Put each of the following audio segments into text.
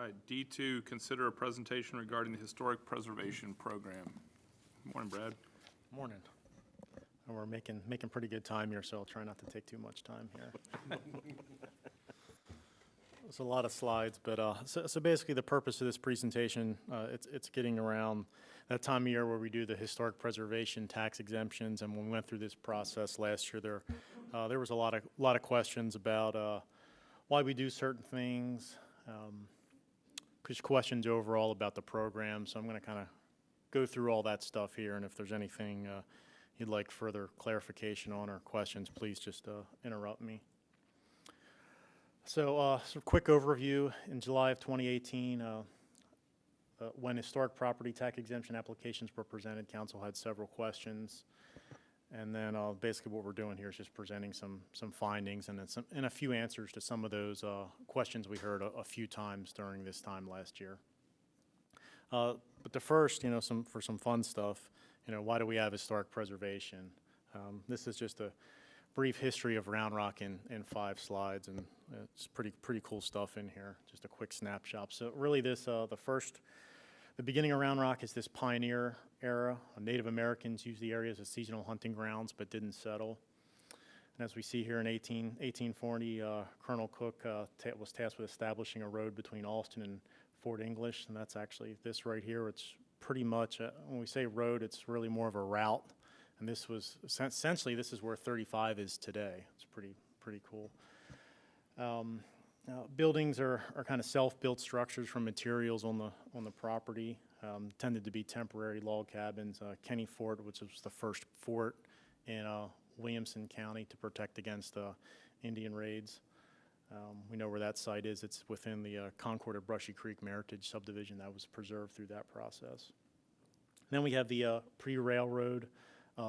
right, D2, consider a presentation regarding the Historic Preservation Program. Morning, Brad. Morning. And we're making pretty good time here, so I'll try not to take too much time here. There's a lot of slides, but so basically the purpose of this presentation, it's getting around that time of year where we do the historic preservation tax exemptions, and when we went through this process last year, there was a lot of questions about why we do certain things, just questions overall about the program. So I'm going to kind of go through all that stuff here, and if there's anything you'd like further clarification on or questions, please just interrupt me. So quick overview. In July of 2018, when historic property tax exemption applications were presented, council had several questions. And then basically what we're doing here is just presenting some findings and then a few answers to some of those questions we heard a few times during this time last year. But the first, for some fun stuff, why do we have historic preservation? This is just a brief history of Round Rock in 5 slides, and it's pretty cool stuff in here. Just a quick snapshot. So really the beginning of Round Rock is this pioneer era. Native Americans used the area as seasonal hunting grounds but didn't settle. And as we see here in 1840, Colonel Cook was tasked with establishing a road between Alston and Fort English, and that's actually this right here. It's pretty much, when we say road, it's really more of a route. And this was, essentially, this is where 35 is today. It's pretty cool. Buildings are kind of self-built structures from materials on the property. Tended to be temporary log cabins. Kenny Fort, which was the first fort in Williamson County to protect against Indian raids. We know where that site is. It's within the Concord or Brushy Creek Meritage subdivision that was preserved through that process. Then we have the pre-railroad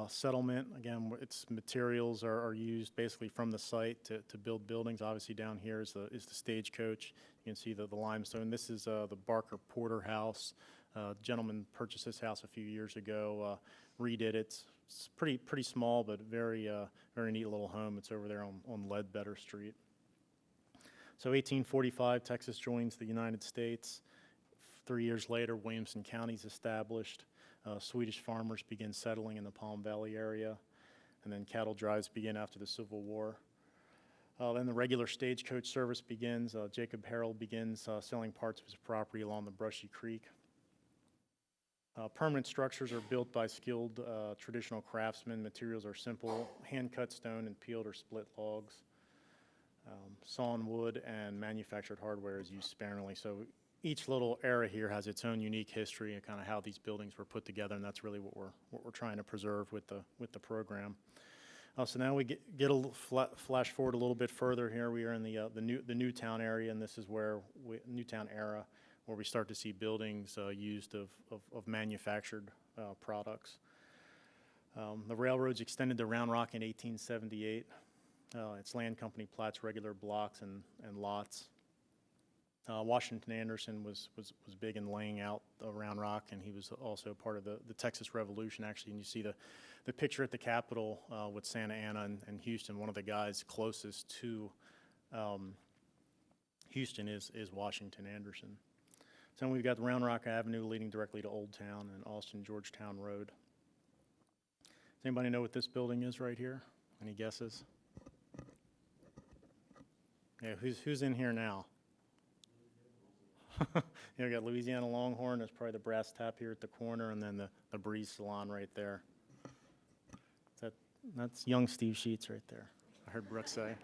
settlement. Again, its materials are used basically from the site to build buildings. Obviously down here is the stagecoach. You can see the limestone. This is the Barker Porter House. Gentleman purchased this house a few years ago, redid it. It's pretty small, but very neat little home. It's over there on Ledbetter Street. So 1845, Texas joins the United States. 3 years later, Williamson County is established. Swedish farmers begin settling in the Palm Valley area, and then cattle drives begin after the Civil War. Then the regular stagecoach service begins. Jacob Harold begins selling parts of his property along the Brushy Creek. Permanent structures are built by skilled traditional craftsmen. Materials are simple, hand-cut stone and peeled or split logs. Sawn wood and manufactured hardware is used sparingly. So each little era here has its own unique history and kind of how these buildings were put together, and that's really what we're trying to preserve with the program. So now we get a little flash forward a little bit further here. We are in the Newtown area, and this is where Newtown era, where we start to see buildings used of manufactured products. The railroads extended to Round Rock in 1878. Its land company plats regular blocks and lots. Washington Anderson was big in laying out Round Rock, and he was also part of the Texas Revolution, actually. And you see the picture at the Capitol with Santa Ana and Houston. One of the guys closest to Houston is Washington Anderson. So then we've got the Round Rock Avenue leading directly to Old Town and Austin Georgetown Road. Does anybody know what this building is right here? Any guesses? Yeah, who's in here now? We got Louisiana Longhorn. There's probably the Brass Tap here at the corner, and then the Breeze Salon right there. That's young Steve Sheets right there. I heard Brooke say.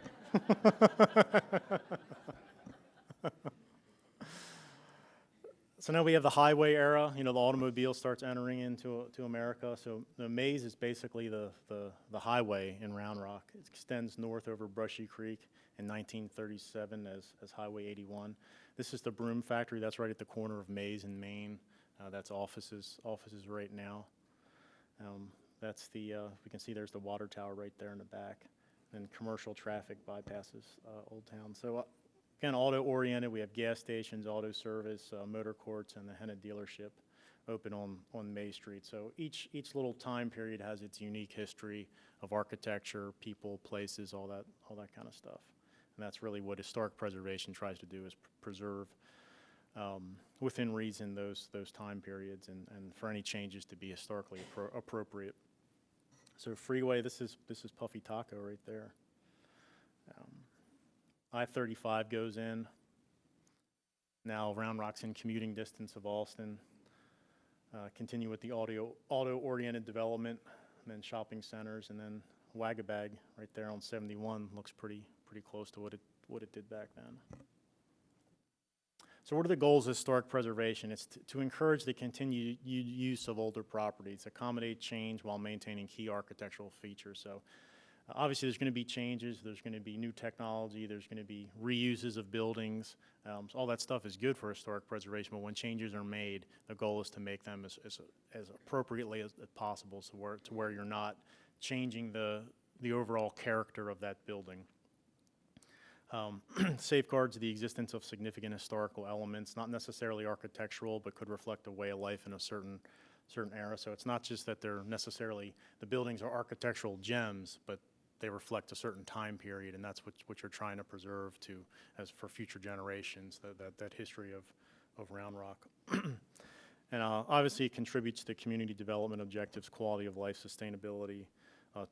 So now we have the highway era. The automobile starts entering into America. So the maze is basically the highway in Round Rock. It extends north over Brushy Creek in 1937 as Highway 81. This is the broom factory. That's right at the corner of Maze and Main. That's offices right now. That's we can see there's the water tower right there in the back. And commercial traffic bypasses Old Town. So again, auto-oriented. We have gas stations, auto service, motor courts, and the Henna dealership open on May Street. So each little time period has its unique history of architecture, people, places, all that kind of stuff. And that's really what historic preservation tries to do, is preserve within reason, those time periods, and for any changes to be historically appropriate. So Freeway, this is Puffy Taco right there. I-35 goes in. Now Round Rock's in commuting distance of Austin. Continue with the auto-oriented development, and then shopping centers, and then Wagabag right there on 71 looks pretty close to what it did back then. So what are the goals of historic preservation? It's to encourage the continued use of older properties, accommodate change while maintaining key architectural features. So obviously there's going to be changes, there's going to be new technology, there's going to be reuses of buildings. So all that stuff is good for historic preservation, but when changes are made, the goal is to make them as appropriately as possible, so to where you're not changing the overall character of that building. Safeguards the existence of significant historical elements, not necessarily architectural, but could reflect a way of life in a certain era. So it's not just that they're necessarily, the buildings are architectural gems, but they reflect a certain time period, and that's what you're trying to preserve as for future generations, that history of Round Rock. And obviously it contributes to community development objectives, quality of life, sustainability,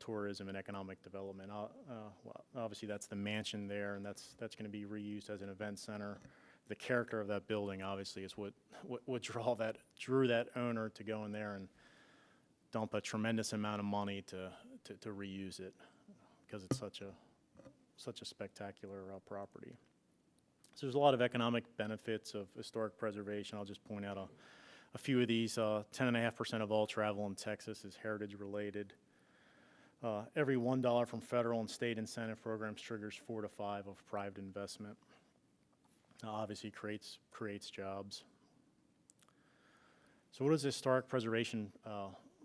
tourism, and economic development. Well, obviously that's the mansion there, and that's going to be reused as an event center. The character of that building obviously is what drew that owner to go in there and dump a tremendous amount of money to reuse it, because it's such a spectacular property. So there's a lot of economic benefits of historic preservation. I'll just point out a few of these. 10.5% of all travel in Texas is heritage related. Every $1 from federal and state incentive programs triggers 4 to 5 of private investment. Obviously creates jobs. So what does historic preservation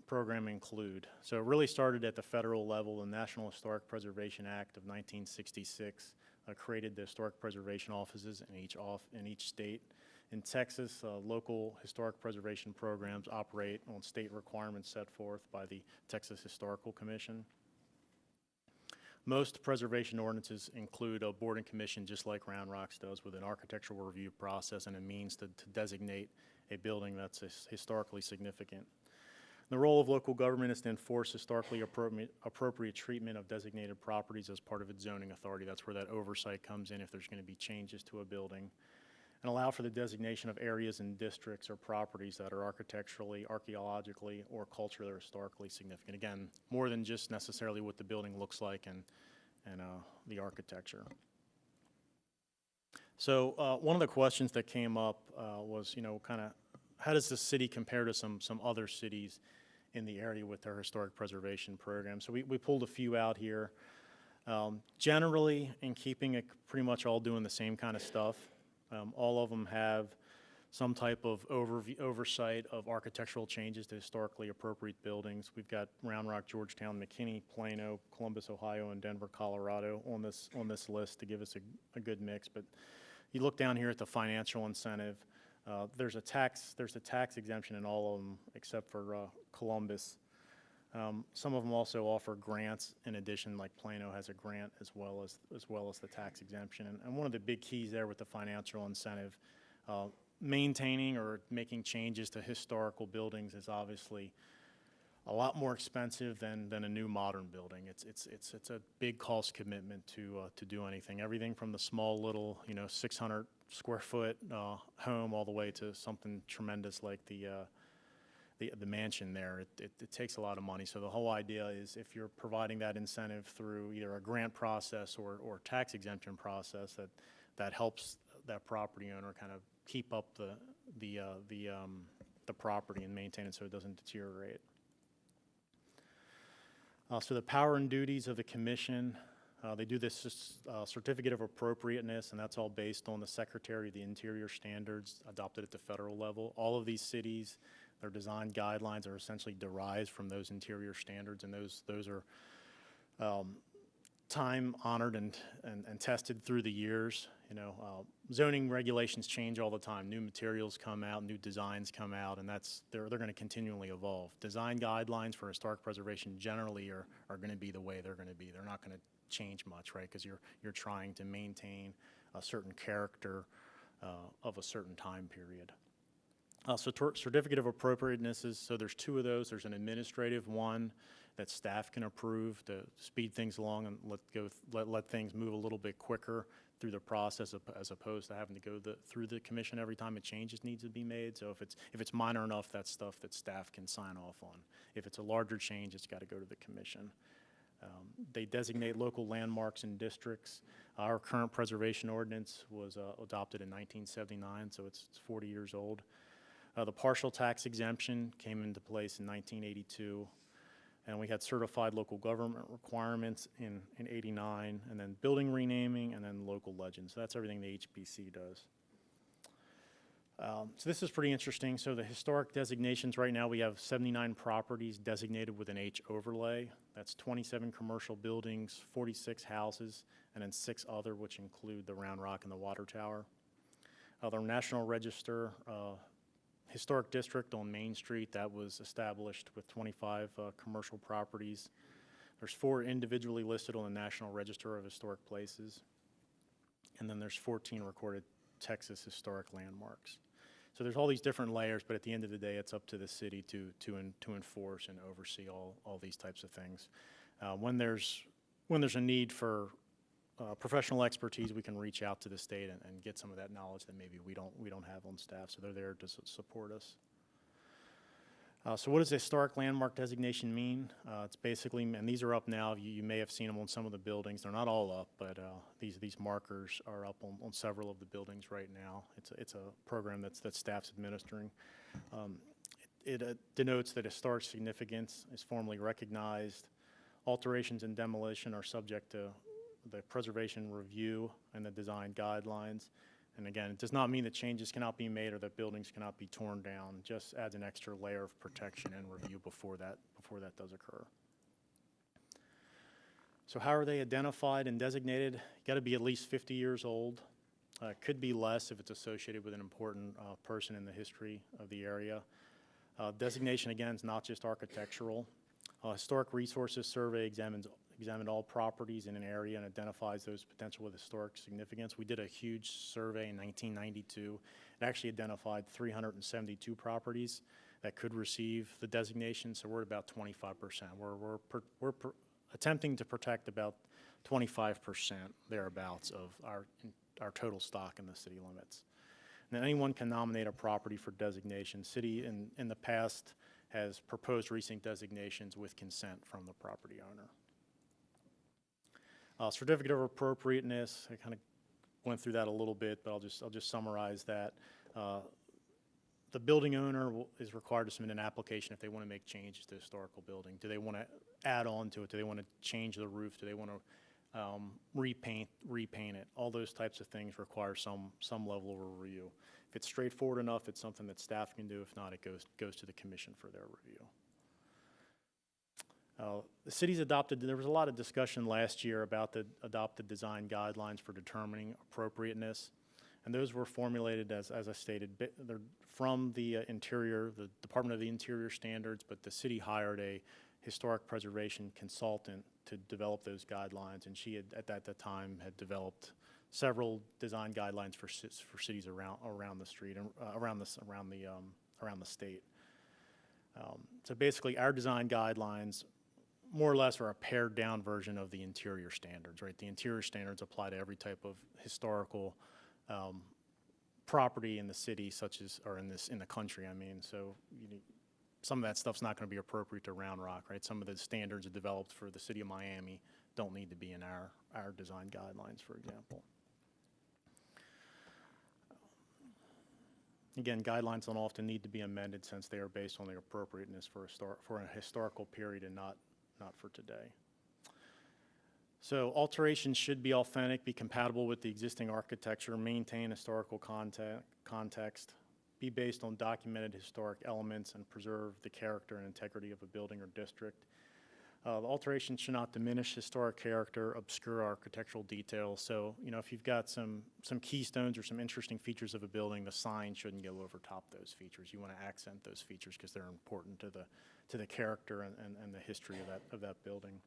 program include? So it really started at the federal level. The National Historic Preservation Act of 1966 created the historic preservation offices in each state. In Texas, local historic preservation programs operate on state requirements set forth by the Texas Historical Commission. Most preservation ordinances include a board and commission, just like Round Rocks does, with an architectural review process and a means to designate a building that's historically significant. The role of local government is to enforce historically appropriate treatment of designated properties as part of its zoning authority. That's where that oversight comes in if there's going to be changes to a building. And allow for the designation of areas and districts or properties that are architecturally, archaeologically, or culturally or historically significant. Again, more than just necessarily what the building looks like and the architecture. So one of the questions that came up was, kind of, how does the city compare to some other cities in the area with their historic preservation program? So we pulled a few out here. Generally, in keeping it pretty much all doing the same kind of stuff. All of them have some type of oversight of architectural changes to historically appropriate buildings. We've got Round Rock, Georgetown, McKinney, Plano, Columbus, Ohio, and Denver, Colorado on this list to give us a good mix. But you look down here at the financial incentive. There's a tax exemption in all of them except for Columbus. Some of them also offer grants in addition, like Plano has a grant as well as the tax exemption. And one of the big keys there with the financial incentive, maintaining or making changes to historical buildings is obviously a lot more expensive than a new modern building. It's a big cost commitment to do anything. Everything from the small little 600 square foot home all the way to something tremendous like the mansion there. It takes a lot of money. So the whole idea is if you're providing that incentive through either a grant process or tax exemption process, that helps that property owner kind of keep up the property and maintain it so it doesn't deteriorate. So the power and duties of the commission, they do this certificate of appropriateness, and that's all based on the Secretary of the Interior standards adopted at the federal level. All of these cities, their design guidelines are essentially derived from those interior standards, and those are time honored and tested through the years. Zoning regulations change all the time. New materials come out, new designs come out, and they're going to continually evolve. Design guidelines for historic preservation generally are going to be the way they're going to be. They're not going to change much, right? Because you're trying to maintain a certain character of a certain time period. Certificate of appropriateness is, so there's two of those. There's an administrative one that staff can approve to speed things along and let things move a little bit quicker through the process as opposed to having to go through the commission every time a changes needs to be made. So if it's minor enough, that's stuff that staff can sign off on. If it's a larger change, it's got to go to the commission. They designate local landmarks and districts. Our current preservation ordinance was adopted in 1979, so it's 40 years old. The partial tax exemption came into place in 1982, and we had certified local government requirements in 89, and then building renaming, and then local legends. So that's everything the HPC does. So this is pretty interesting. So the historic designations right now, we have 79 properties designated with an H overlay. That's 27 commercial buildings, 46 houses, and then 6 other, which include the Round Rock and the Water Tower. The National Register Historic District on Main Street, that was established with 25 commercial properties. There's 4 individually listed on the National Register of Historic Places. And then there's 14 recorded Texas historic landmarks. So there's all these different layers, but at the end of the day, it's up to the city to enforce and oversee all these types of things. When there's a need for professional expertise, we can reach out to the state and get some of that knowledge that maybe we don't have on staff. So they're there to support us. So what does historic landmark designation mean? It's basically, and these are up now. You may have seen them on some of the buildings. They're not all up, but these markers are up on several of the buildings right now. It's a program that staff's administering. It denotes that historic significance is formally recognized. Alterations and demolition are subject to the preservation review and the design guidelines. And again, it does not mean that changes cannot be made or that buildings cannot be torn down. It just adds an extra layer of protection and review before that does occur. So how are they identified and designated? You got to be at least 50 years old. It could be less if it's associated with an important person in the history of the area. Designation, again, is not just architectural. Historic Resources Survey examined all properties in an area and identifies those potential with historic significance. We did a huge survey in 1992. It actually identified 372 properties that could receive the designation, so we're at about 25%. We're attempting to protect about 25% thereabouts of our total stock in the city limits. Now, anyone can nominate a property for designation. City in the past has proposed recent designations with consent from the property owner. Certificate of appropriateness, I kind of went through that a little bit, but I'll just summarize that. The building owner is required to submit an application if they want to make changes to the historical building. Do they want to add on to it? Do they want to change the roof? Do they want to repaint it? All those types of things require some level of review. If it's straightforward enough, it's something that staff can do. If not, it goes to the commission for their review. The city's there was a lot of discussion last year about the adopted design guidelines for determining appropriateness. And those were formulated, as I stated, they're from the Interior, the Department of the Interior standards, but the city hired a historic preservation consultant to develop those guidelines. And she had, at that time, had developed several design guidelines for cities around the street and around the state. So basically, our design guidelines more or less are a pared down version of the Interior standards, right? The Interior standards apply to every type of historical property in the city, or in the country, I mean. So some of that stuff's not going to be appropriate to Round Rock, right? Some of the standards developed for the city of Miami don't need to be in our design guidelines, for example. Again, guidelines don't often need to be amended since they are based on the appropriateness for a historical period and not for today. So alterations should be authentic, be compatible with the existing architecture, maintain historical context, be based on documented historic elements, and preserve the character and integrity of a building or district. The alterations should not diminish historic character, obscure architectural details. So, if you've got some keystones or some interesting features of a building, the sign shouldn't go over top those features. You want to accent those features because they're important to the character and the history of that building.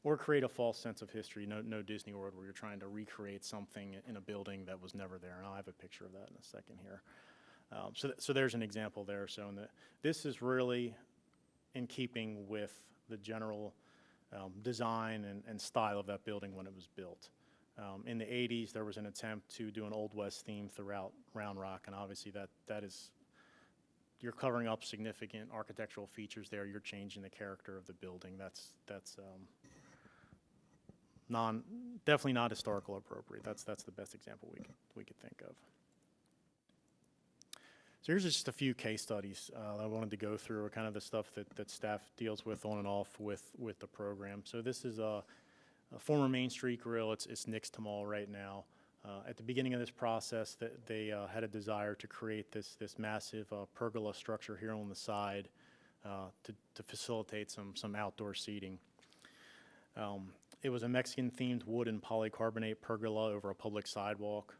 or create a false sense of history. No Disney World where you're trying to recreate something in a building that was never there. And I'll have a picture of that in a second here. So there's an example there. So this is really in keeping with the general design and style of that building when it was built. In the 80s, there was an attempt to do an Old West theme throughout Round Rock, and obviously that is, you're covering up significant architectural features there. You're changing the character of the building. That's definitely not historical appropriate. That's the best example we could think of. So here's just a few case studies that I wanted to go through, kind of the stuff that staff deals with on and off with the program. So this is a former Main Street Grill. It's Nick's Tamal right now. At the beginning of this process, they had a desire to create this massive pergola structure here on the side to facilitate some outdoor seating. It was a Mexican-themed wood and polycarbonate pergola over a public sidewalk.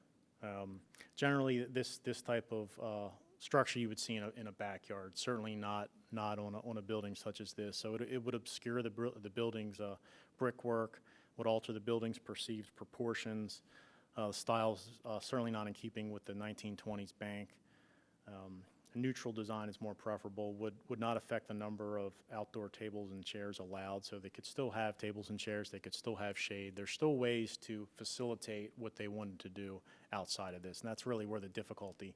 Generally, this type of structure you would see in a backyard, certainly not on a building such as this. So it would obscure the building's brickwork, would alter the building's perceived proportions. Styles certainly not in keeping with the 1920s bank. A neutral design is more preferable, would not affect the number of outdoor tables and chairs allowed, so they could still have tables and chairs, they could still have shade. There's still ways to facilitate what they wanted to do outside of this, and that's really where the difficulty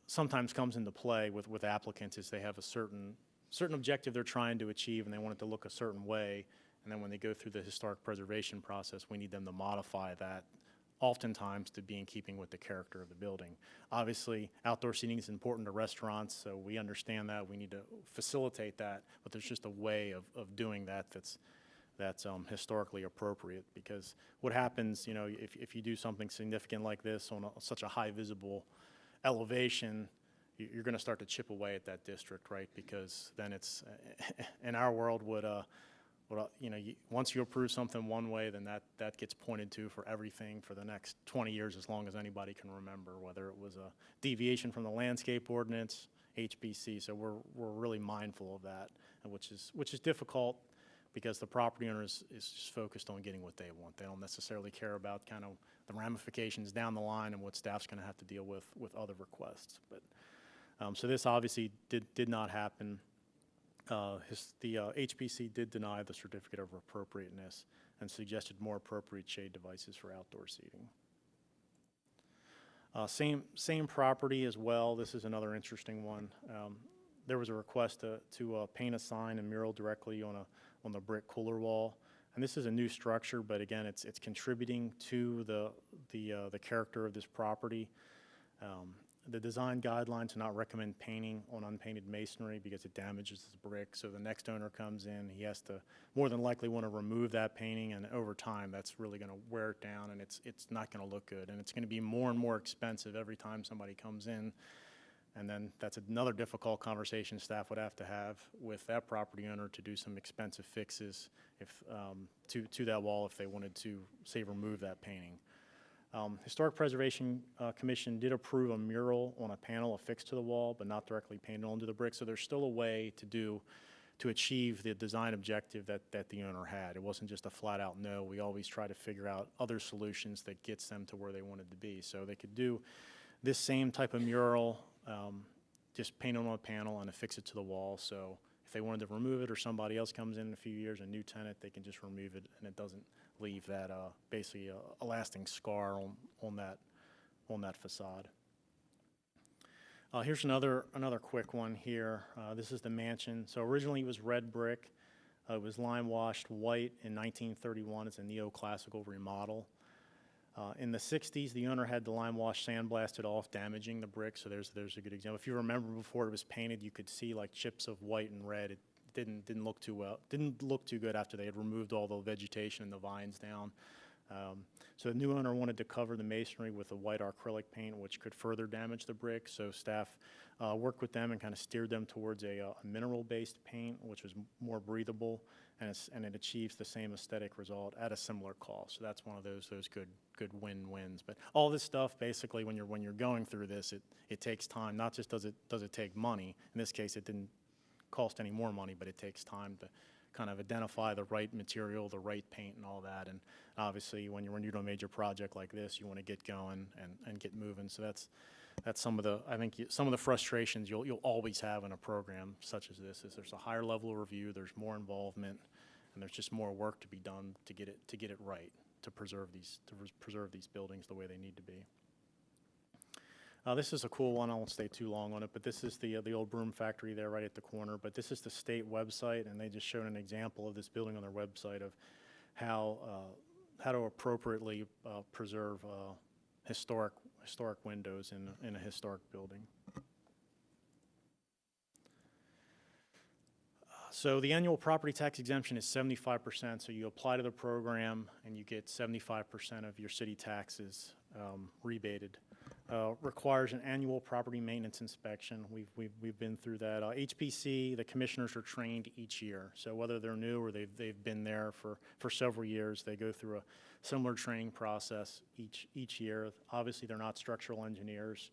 sometimes comes into play with applicants, is they have a certain objective they're trying to achieve and they want it to look a certain way, and then when they go through the historic preservation process, we need them to modify that oftentimes to be in keeping with the character of the building. Obviously, outdoor seating is important to restaurants, so we understand that. We need to facilitate that, but there's just a way of doing that that's historically appropriate, because what happens, if you do something significant like this on such a high visible elevation, you're going to start to chip away at that district, right? Because then it's, in our world, once you approve something one way, then that gets pointed to for everything for the next 20 years, as long as anybody can remember, whether it was a deviation from the landscape ordinance, HBC. So we're really mindful of that, and which is difficult, because the property owner is just focused on getting what they want. They don't necessarily care about kind of the ramifications down the line and what staff's going to have to deal with other requests. But so this obviously did not happen. The HPC did deny the certificate of appropriateness and suggested more appropriate shade devices for outdoor seating. Same property as well. This is another interesting one. There was a request to paint a sign and mural directly on the brick cooler wall, and this is a new structure, but again, it's contributing to the character of this property. The design guidelines do not recommend painting on unpainted masonry because it damages the brick. So the next owner comes in, he has to more than likely want to remove that painting, and over time that's really going to wear it down, and it's not going to look good, and it's going to be more and more expensive every time somebody comes in. And then that's another difficult conversation staff would have to have with that property owner to do some expensive fixes to that wall if they wanted to, say, remove that painting. Historic Preservation Commission did approve a mural on a panel affixed to the wall, but not directly painted onto the brick. So there's still a way to achieve the design objective that the owner had. It wasn't just a flat out no. We always try to figure out other solutions that gets them to where they wanted to be. So they could do this same type of mural, just paint it on a panel and affix it to the wall. So if they wanted to remove it or somebody else comes in a few years, a new tenant, they can just remove it and it doesn't leave that basically a lasting scar on that facade. Here's another quick one here. This is the mansion. So originally it was red brick. It was lime washed white in 1931. It's a neoclassical remodel. In the 60s, the owner had the lime wash sandblasted off, damaging the brick. So there's a good example. If you remember, before it was painted, you could see like chips of white and red. It didn't look too well. Didn't look too good after they had removed all the vegetation and the vines down. So the new owner wanted to cover the masonry with a white acrylic paint, which could further damage the brick. So staff worked with them and kind of steered them towards a mineral-based paint, which was more breathable, and it achieves the same aesthetic result at a similar cost. So that's one of those good win-wins. But all this stuff, basically, when you're going through this, it takes time. Not just does it take money. In this case, it didn't cost any more money, but it takes time kind of identify the right material, the right paint and all that. And obviously, when you're doing a major project like this, you want to get going and get moving. So that's some of the, I think, some of the frustrations you'll always have in a program such as this, is there's a higher level of review, there's more involvement, and there's just more work to be done to get it right, to preserve these buildings the way they need to be. This is a cool one. I won't stay too long on it, but this is the old broom factory there right at the corner. But this is the state website, and they just showed an example of this building on their website of how to appropriately preserve historic windows in a historic building. So the annual property tax exemption is 75%. So you apply to the program and you get 75% of your city taxes rebated. Requires an annual property maintenance inspection. We've been through that. HPC, the commissioners are trained each year. So whether they're new or they've been there for several years, they go through a similar training process each year. Obviously, they're not structural engineers.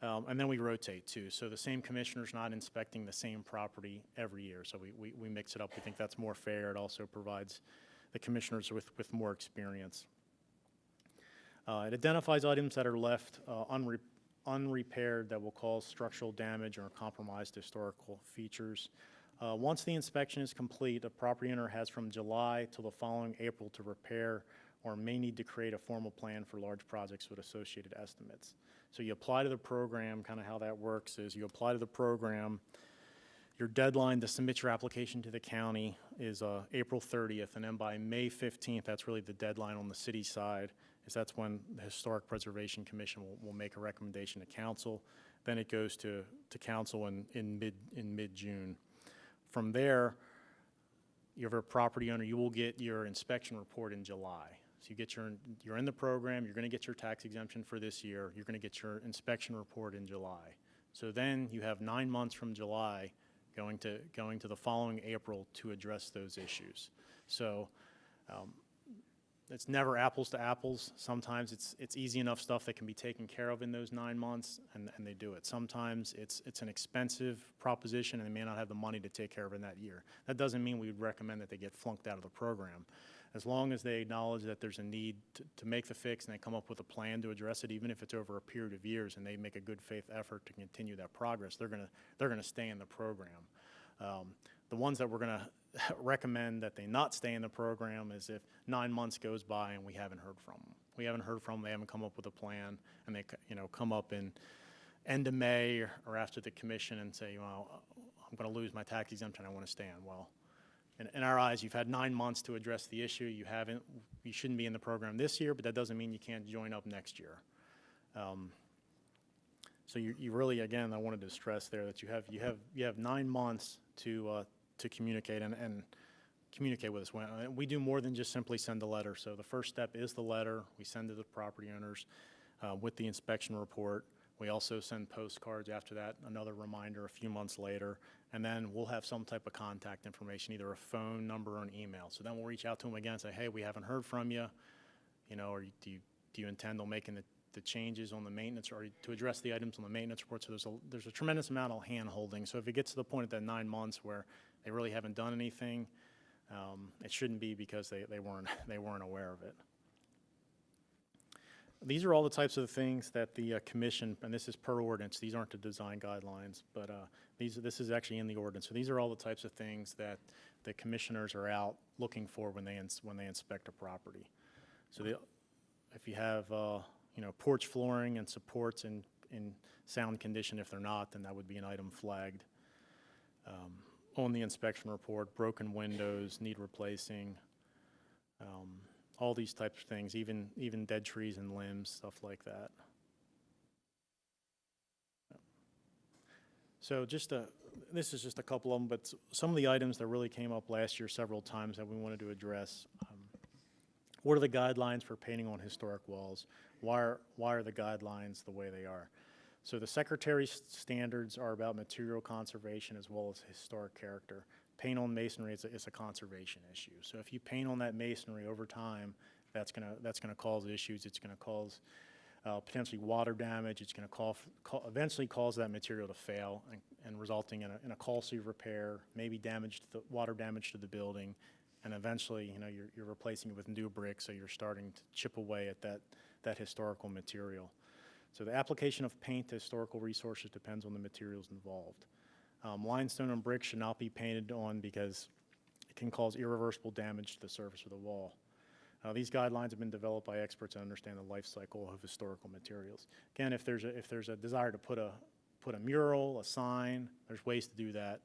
And then we rotate too. So the same commissioner's not inspecting the same property every year. So we mix it up. We think that's more fair. It also provides the commissioners with more experience. It identifies items that are left unrepaired that will cause structural damage or compromised historical features. Once the inspection is complete, a property owner has from July till the following April to repair or may need to create a formal plan for large projects with associated estimates. So you apply to the program. Kind of how that works is you apply to the program. Your deadline to submit your application to the county is April 30th, and then by May 15th, that's really the deadline on the city side, is that's when the Historic Preservation Commission will make a recommendation to council. Then it goes to council in mid-June. From there, you're a property owner, you will get your inspection report in July. So you're in the program, you're going to get your tax exemption for this year, you're going to get your inspection report in July. So then you have 9 months from July going to the following April to address those issues. So it's never apples to apples. Sometimes it's easy enough stuff that can be taken care of in those 9 months, and they do it. Sometimes it's an expensive proposition, and they may not have the money to take care of it in that year. That doesn't mean we would recommend that they get flunked out of the program. As long as they acknowledge that there's a need to make the fix and they come up with a plan to address it, even if it's over a period of years, and they make a good faith effort to continue that progress, they're gonna stay in the program. The ones that we're gonna recommend that they not stay in the program is if 9 months goes by and we haven't heard from them. We haven't heard from them, they haven't come up with a plan, and they come up in end of May or after the commission and say, well, I'm going to lose my tax exemption, I want to stay on. Well, in our eyes, you've had 9 months to address the issue. You shouldn't be in the program this year, but that doesn't mean you can't join up next year. So you really, again, I wanted to stress there that you have 9 months to communicate and communicate with us. We do more than just simply send a letter. So the first step is the letter. We send to the property owners with the inspection report. We also send postcards after that, another reminder a few months later, and then we'll have some type of contact information, either a phone number or an email. So then we'll reach out to them again and say, hey, we haven't heard from you, or do you intend on making the changes on the maintenance or to address the items on the maintenance report? So there's a tremendous amount of hand-holding. So if it gets to the point at that 9 months where they really haven't done anything, it shouldn't be because they weren't aware of it. These are all the types of things that the commission, and this is per ordinance, these aren't the design guidelines, but this is actually in the ordinance. So these are all the types of things that the commissioners are out looking for when they inspect a property. So if you have porch flooring and supports in sound condition, if they're not, then that would be an item flagged. On the inspection report, broken windows, need replacing, all these types of things, even dead trees and limbs, stuff like that. So this is just a couple of them, but some of the items that really came up last year several times that we wanted to address. What are the guidelines for painting on historic walls? Why are the guidelines the way they are? So the Secretary's standards are about material conservation as well as historic character. Paint on masonry is a conservation issue. So if you paint on that masonry over time, that's gonna cause issues. It's gonna cause potentially water damage. It's going to eventually cause that material to fail and resulting in a costly repair, maybe water damage to the building, and eventually, you know, you're replacing it with new brick, so you're starting to chip away at that historical material. So the application of paint to historical resources depends on the materials involved. Limestone and brick should not be painted on because it can cause irreversible damage to the surface of the wall. These guidelines have been developed by experts that understand the life cycle of historical materials. Again, if there's a desire to put a mural, a sign, there's ways to do that,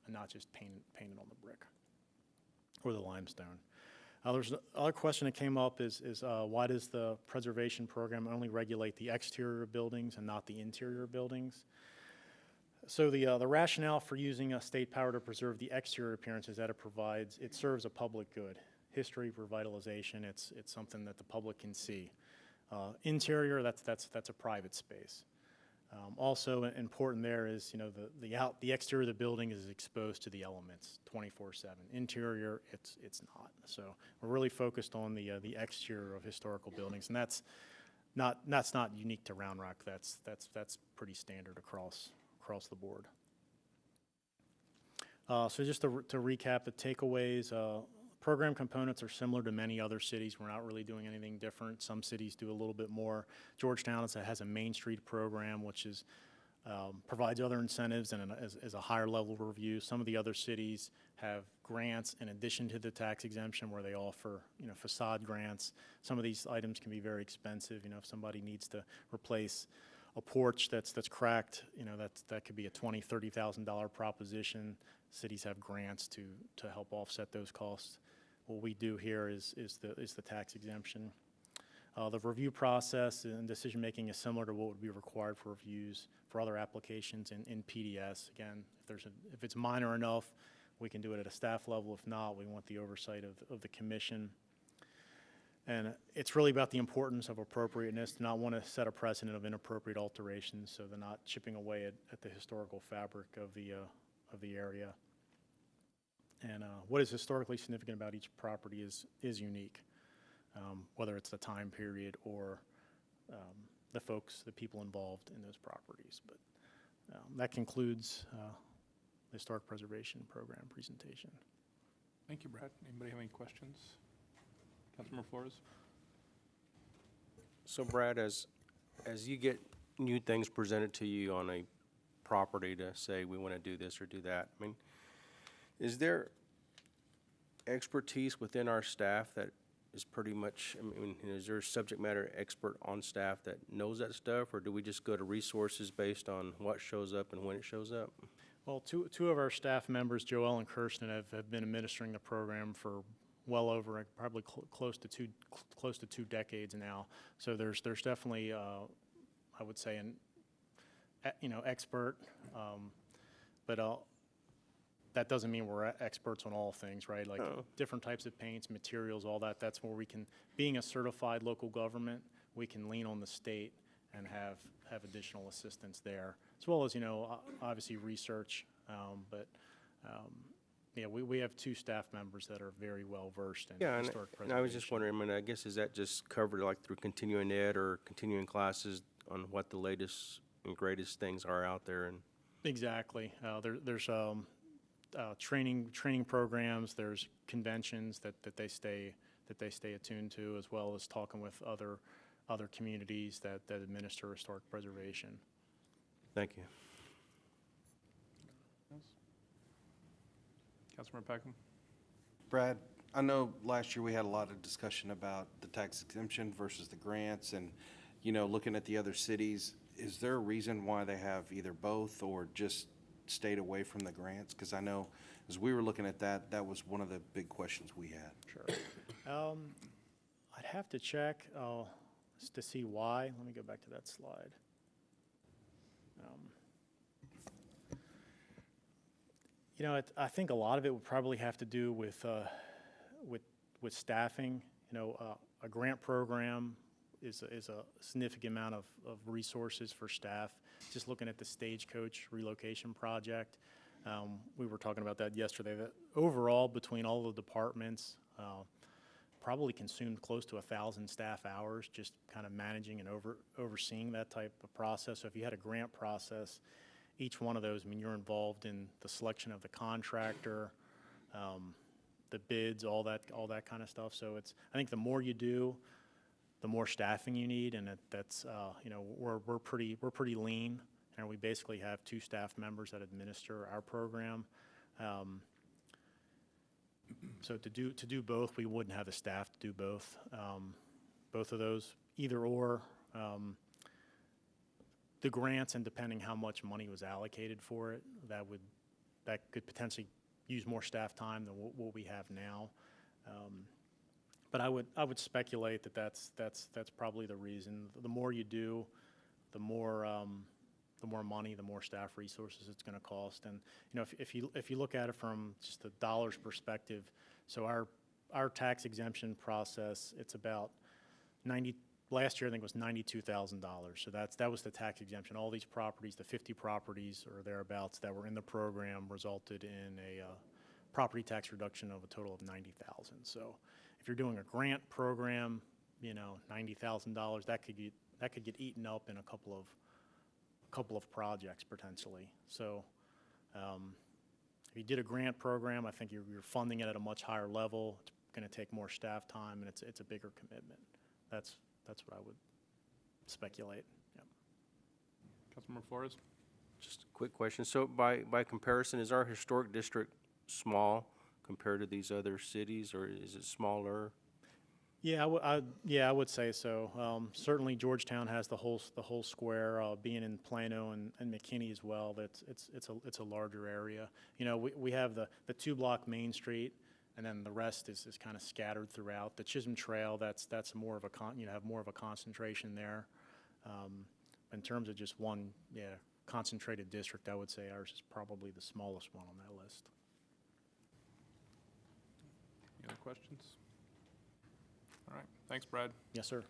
and not just paint it on the brick or the limestone. There's another question that came up is why does the preservation program only regulate the exterior buildings and not the interior buildings? So the rationale for using a state power to preserve the exterior appearance is that it serves a public good. History, revitalization, it's something that the public can see. Interior, that's a private space. Also important there is, you know, the exterior of the building is exposed to the elements 24/7. Interior, it's not. So we're really focused on the exterior of historical buildings, and that's not unique to Round Rock. That's pretty standard across the board. So just to recap the takeaways, program components are similar to many other cities. We're not really doing anything different. Some cities do a little bit more. Georgetown has a Main Street program, which provides other incentives and is a higher level review. Some of the other cities have grants in addition to the tax exemption where they offer, you know, facade grants. Some of these items can be very expensive. You know, if somebody needs to replace a porch that's cracked, you know, that could be a $20,000, $30,000 proposition. Cities have grants to help offset those costs. What we do here is the tax exemption. The review process and decision making is similar to what would be required for reviews for other applications in PDS. Again, if it's minor enough, we can do it at a staff level. If not, we want the oversight of the commission. And it's really about the importance of appropriateness, to not want to set a precedent of inappropriate alterations, so they're not chipping away at the historical fabric of the area. And what is historically significant about each property is unique, whether it's the time period or the people involved in those properties. But that concludes the Historic Preservation Program presentation. Thank you, Brad. Anybody have any questions? Councilmember Flores? So Brad, as you get new things presented to you on a property to say we want to do this or do that, I mean, is there expertise within our staff that is pretty much, I mean, is there a subject matter expert on staff that knows that stuff, or do we just go to resources based on what shows up and when it shows up? Well, two of our staff members, Joelle and Kirsten, have been administering the program for well over probably close to two decades now. So there's definitely I would say an expert, but that doesn't mean we're experts on all things, right? Like different types of paints, materials, all that. That's where we can, being a certified local government, we can lean on the state and have additional assistance there, as well as obviously research, yeah, we have two staff members that are very well versed in historic preservation. And I was just wondering, I mean, I guess, is that just covered like through continuing ed or continuing classes on what the latest and greatest things are out there? And exactly. There's training programs. There's conventions that they stay attuned to, as well as talking with other communities that administer historic preservation. Thank you. Councilmember Peckham? Brad, I know last year we had a lot of discussion about the tax exemption versus the grants, and looking at the other cities, is there a reason why they have either both or just stayed away from the grants? Because I know as we were looking at that was one of the big questions we had. Sure. I'd have to check to see why. Let me go back to that slide. I think a lot of it would probably have to do with staffing. A grant program is a significant amount of resources for staff. Just looking at the Stagecoach relocation project, we were talking about that yesterday. That overall, between all the departments, probably consumed close to 1,000 staff hours just kind of managing and overseeing that type of process. So if you had a grant process, each one of those, I mean, you're involved in the selection of the contractor, the bids, all that kind of stuff. So I think the more you do, the more staffing you need, and that's we're pretty lean, and we basically have 2 staff members that administer our program. So to do both, we wouldn't have the staff to do both. Both of those, either or. The grants, and depending how much money was allocated for it, that could potentially use more staff time than what we have now. But I would speculate that's probably the reason. The more you do, the more money, the more staff resources it's going to cost. And if you look at it from just the dollars perspective, so our tax exemption process, it's about last year I think it was $92,000. So that was the tax exemption. All these properties, the 50 properties or thereabouts that were in the program, resulted in a property tax reduction of a total of $90,000. So if you're doing a grant program, $90,000, that could get eaten up in a couple of projects potentially. So if you did a grant program, I think you're funding it at a much higher level. It's going to take more staff time, and it's a bigger commitment. That's what I would speculate. Yep. Councilmember Flores? Just a quick question. So by comparison, is our historic district small compared to these other cities, or is it smaller? Yeah, I would say so. Certainly, Georgetown has the whole square. Being in Plano and McKinney as well, it's a larger area. We have the 2-block Main Street, and then the rest is kind of scattered throughout. The Chisholm Trail, that's more of have more of a concentration there. In terms of just one, concentrated district, I would say ours is probably the smallest one on that list. Any other questions? All right, thanks, Brad. Yes, sir.